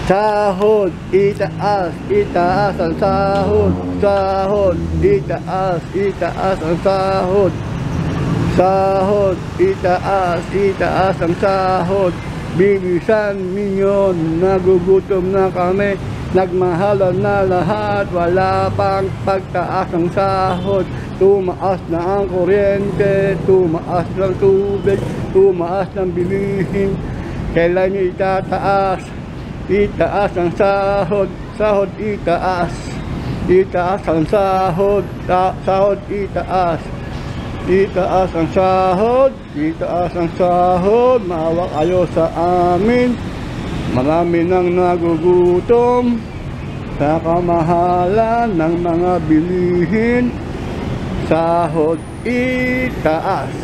Sahod, itaas, itaas ang sahod. Sahod, itaas, itaas ang sahod. Sahod, itaas, itaas ang sahod. Bilisan ninyo, nagugutom na kami. Nagmahalan na lahat, wala pang pagtaas ng sahod. Tumaas na ang kuryente, tumaas ng tubig, tumaas ng bilihin. Kailan nyo itataas? Itaas ang sahod, sahod itaas. Itaas ang sahod, sahod itaas. Itaas ang sahod, itaas ang sahod. Maawa kayo sa amin. Marami nang nagugutom sa kamahalan ng mga bilihin. Sahod itaas.